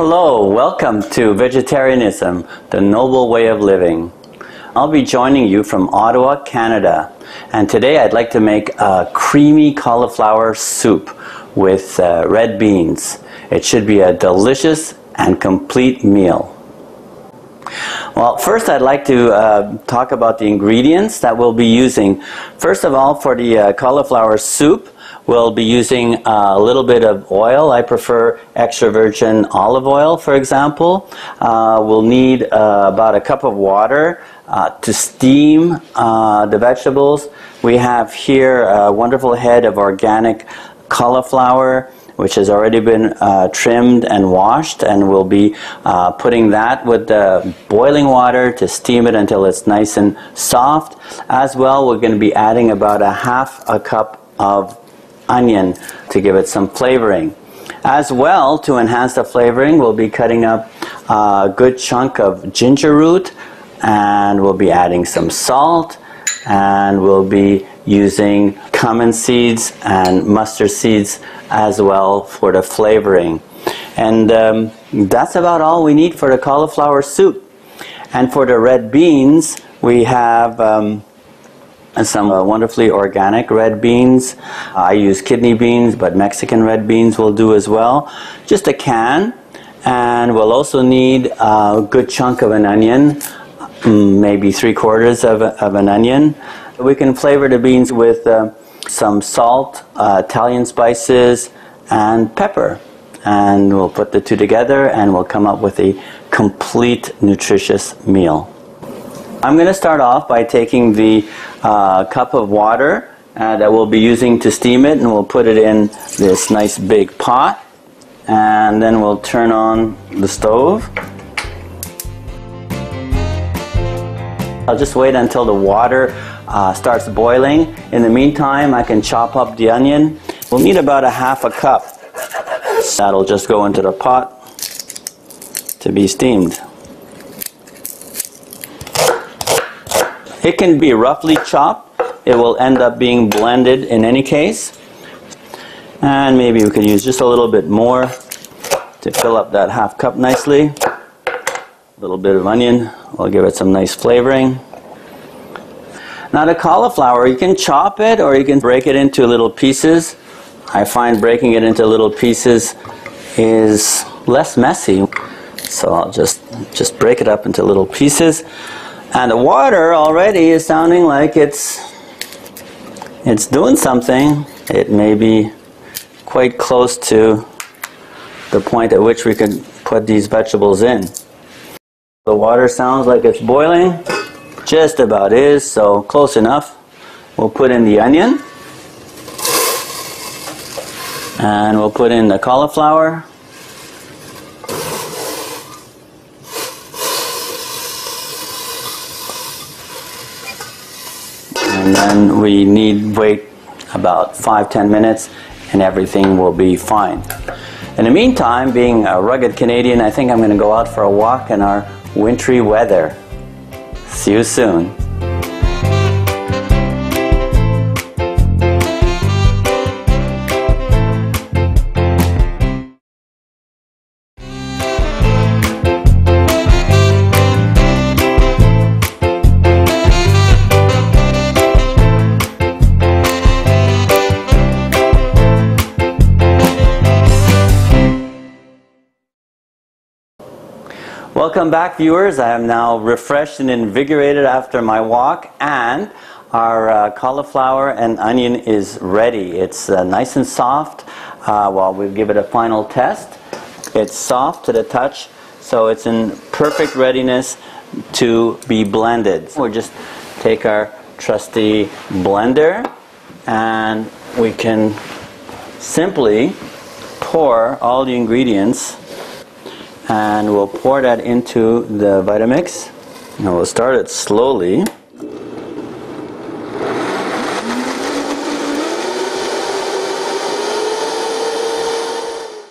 Hello, welcome to Vegetarianism, the Noble Way of Living. I'll be joining you from Ottawa, Canada, and today I'd like to make a creamy cauliflower soup with red beans. It should be a delicious and complete meal. Well, first I'd like to talk about the ingredients that we'll be using. First of all, for the cauliflower soup, we'll be using a little bit of oil. I prefer extra virgin olive oil, for example. We'll need about a cup of water to steam the vegetables. We have here a wonderful head of organic cauliflower, which has already been trimmed and washed, and we'll be putting that with the boiling water to steam it until it's nice and soft. As well, we're going to be adding about half a cup of onion to give it some flavoring. As well, to enhance the flavoring, we'll be cutting up a good chunk of ginger root, and we'll be adding some salt, and we'll be using cumin seeds and mustard seeds as well for the flavoring. And that's about all we need for the cauliflower soup. And for the red beans, we have some wonderfully organic red beans. I use kidney beans, but Mexican red beans will do as well. Just a can. And we'll also need a good chunk of an onion, maybe 3/4 of an onion. We can flavor the beans with some salt, Italian spices, and pepper. And we'll put the two together and we'll come up with a complete nutritious meal. I'm going to start off by taking the cup of water that we'll be using to steam it, and we'll put it in this nice big pot, and then we'll turn on the stove. I'll just wait until the water starts boiling. In the meantime, I can chop up the onion. We'll need about half a cup. That'll just go into the pot to be steamed. It can be roughly chopped. It will end up being blended in any case. And maybe we could use just a little bit more to fill up that half cup nicely. A little bit of onion will give it some nice flavoring. Now the cauliflower, you can chop it or you can break it into little pieces. I find breaking it into little pieces is less messy. So I'll just break it up into little pieces. And the water already is sounding like it's doing something. It may be quite close to the point at which we can put these vegetables in. The water sounds like it's boiling. Just about is, so close enough. We'll put in the onion. And we'll put in the cauliflower. And then we wait about 5-10 minutes and everything will be fine. In the meantime, being a rugged Canadian, I think I'm going to go out for a walk in our wintry weather. See you soon. Welcome back, viewers. I am now refreshed and invigorated after my walk, and our cauliflower and onion is ready. It's nice and soft. Well, we'll give it a final test. It's soft to the touch, so it's in perfect readiness to be blended. We'll just take our trusty blender and we can simply pour all the ingredients, and we'll pour that into the Vitamix. And we'll start it slowly.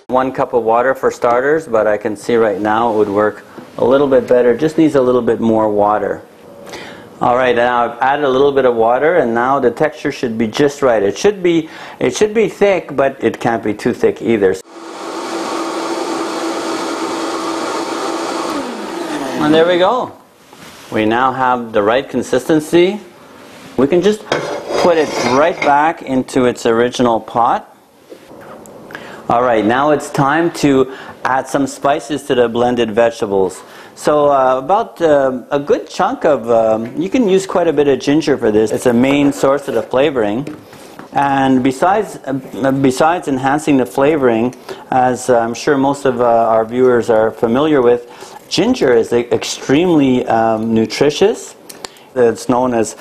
1 cup of water for starters, but I can see right now it would work a little bit better. Just needs a little bit more water. Alright, now I've added a little bit of water, and now the texture should be just right. It should be thick, but it can't be too thick either. And there we go. We now have the right consistency. We can just put it right back into its original pot. Alright, now it's time to add some spices to the blended vegetables. So about a good chunk of, you can use quite a bit of ginger for this. It's a main source of the flavoring. And besides enhancing the flavoring, as I'm sure most of our viewers are familiar with, ginger is extremely nutritious. It's known as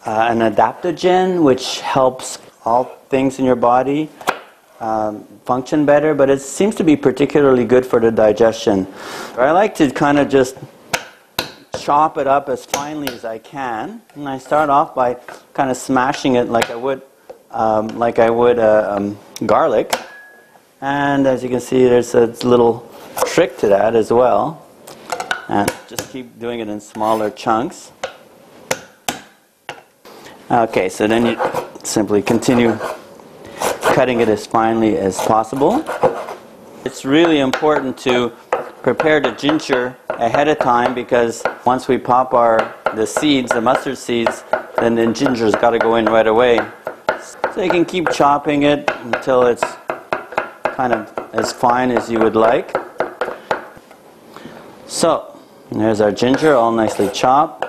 an adaptogen, which helps all things in your body function better, but it seems to be particularly good for the digestion. I like to kind of just chop it up as finely as I can, and I start off by kind of smashing it like I would garlic. And as you can see, there's a little trick to that as well. And just keep doing it in smaller chunks. Okay, so then you simply continue cutting it as finely as possible. It's really important to prepare the ginger ahead of time, because once we pop the seeds, the mustard seeds, then the ginger's got to go in right away. So you can keep chopping it until it's kind of as fine as you would like. So there's our ginger, all nicely chopped.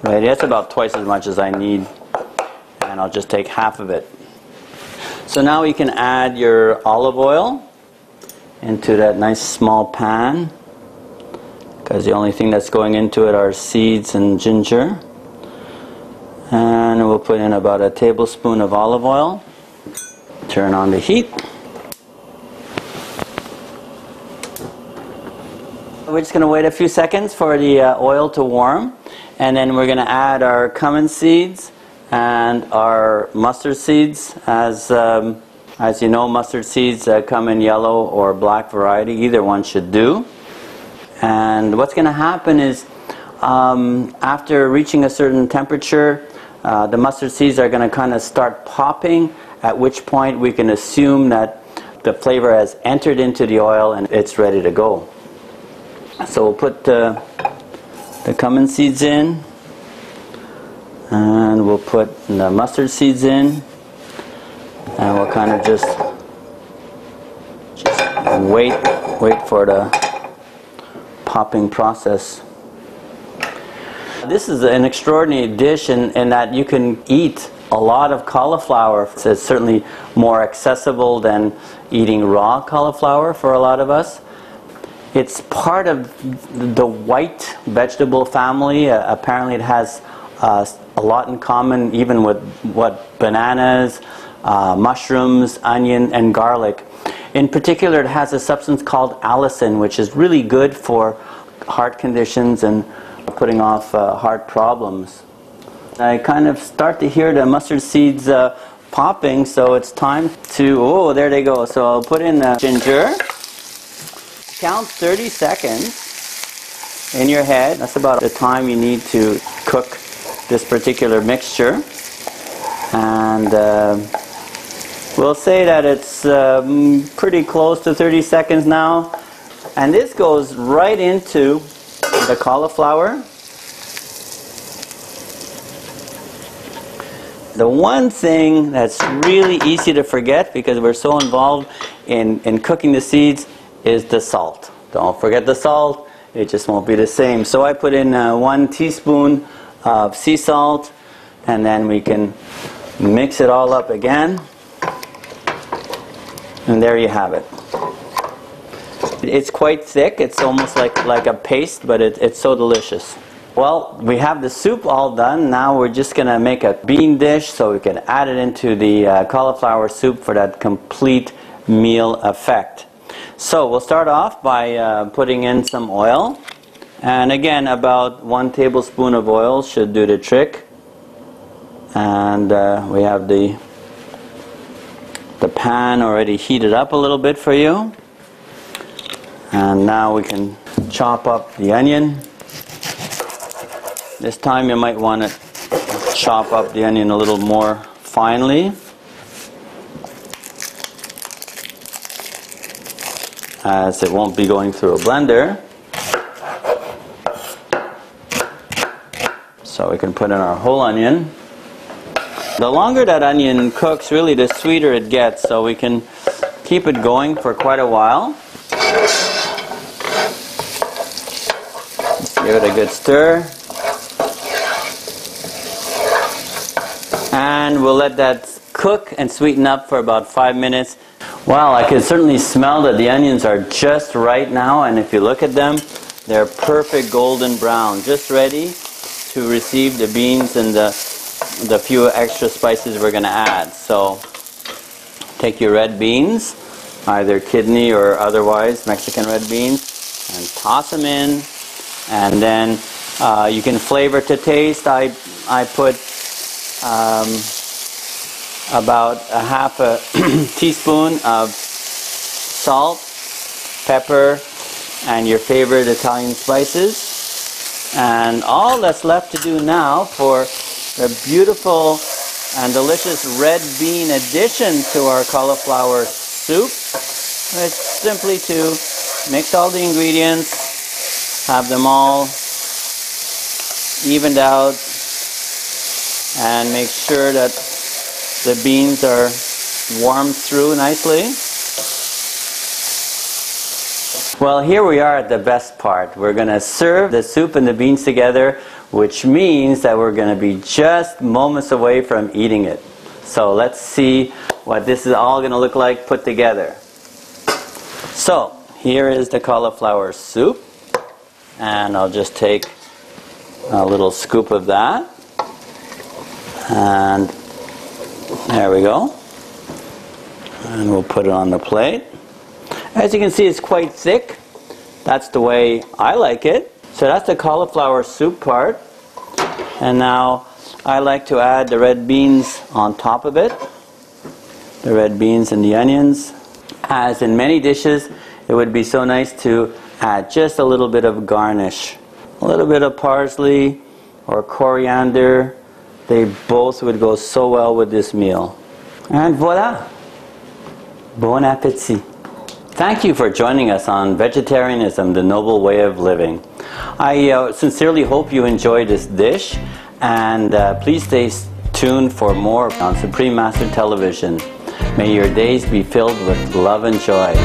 Right, that's about twice as much as I need, and I'll just take half of it. So now you can add your olive oil into that nice small pan, because the only thing that's going into it are seeds and ginger. And we'll put in about a tablespoon of olive oil. Turn on the heat. We're just going to wait a few seconds for the oil to warm, and then we're going to add our cumin seeds and our mustard seeds. As you know, mustard seeds come in yellow or black variety. Either one should do. And what's going to happen is after reaching a certain temperature, the mustard seeds are going to kind of start popping, at which point we can assume that the flavor has entered into the oil and it's ready to go. So we'll put the cumin seeds in, and we'll put the mustard seeds in, and we'll kind of just wait for the popping process. This is an extraordinary dish in that you can eat a lot of cauliflower. It's certainly more accessible than eating raw cauliflower for a lot of us. It's part of the white vegetable family. Apparently it has a lot in common even with bananas, mushrooms, onion, and garlic. In particular, it has a substance called allicin, which is really good for heart conditions and putting off heart problems. I kind of start to hear the mustard seeds popping, so it's time to, oh, there they go. So I'll put in the ginger. Count 30 seconds in your head. That's about the time you need to cook this particular mixture. And we'll say that it's pretty close to 30 seconds now. And this goes right into the cauliflower. The one thing that's really easy to forget, because we're so involved in cooking the seeds, is the salt. Don't forget the salt, it just won't be the same. So I put in 1 teaspoon of sea salt, and then we can mix it all up again. And there you have it. It's quite thick, it's almost like a paste, but it's so delicious. Well, we have the soup all done. Now we're just going to make a bean dish so we can add it into the cauliflower soup for that complete meal effect. So we'll start off by putting in some oil, and again about 1 tablespoon of oil should do the trick. And we have the pan already heated up a little bit for you, and now we can chop up the onion. This time you might want to chop up the onion a little more finely, as it won't be going through a blender. So we can put in our whole onion. The longer that onion cooks, really the sweeter it gets, so we can keep it going for quite a while. Let's give it a good stir. And we'll let that cook and sweeten up for about 5 minutes. Well, I can certainly smell that the onions are just right now, and if you look at them, they're perfect golden brown, just ready to receive the beans and the few extra spices we're going to add. So take your red beans, either kidney or otherwise Mexican red beans, and toss them in. And then you can flavor to taste. I put about a half a teaspoon of salt, pepper, and your favorite Italian spices. And all that's left to do now for the beautiful and delicious red bean addition to our cauliflower soup is simply to mix all the ingredients, have them all evened out, and make sure that the beans are warmed through nicely. Well, here we are at the best part. We're going to serve the soup and the beans together, which means that we're going to be just moments away from eating it. So let's see what this is all going to look like put together. So here is the cauliflower soup, and I'll just take a little scoop of that, and there we go, and we'll put it on the plate. As you can see, it's quite thick. That's the way I like it. So that's the cauliflower soup part. And now I like to add the red beans on top of it. The red beans and the onions. As in many dishes, it would be so nice to add just a little bit of garnish. A little bit of parsley or coriander. They both would go so well with this meal. And voila! Bon appétit! Thank you for joining us on Vegetarianism, the Noble Way of Living. I sincerely hope you enjoy this dish, and please stay tuned for more on Supreme Master Television. May your days be filled with love and joy.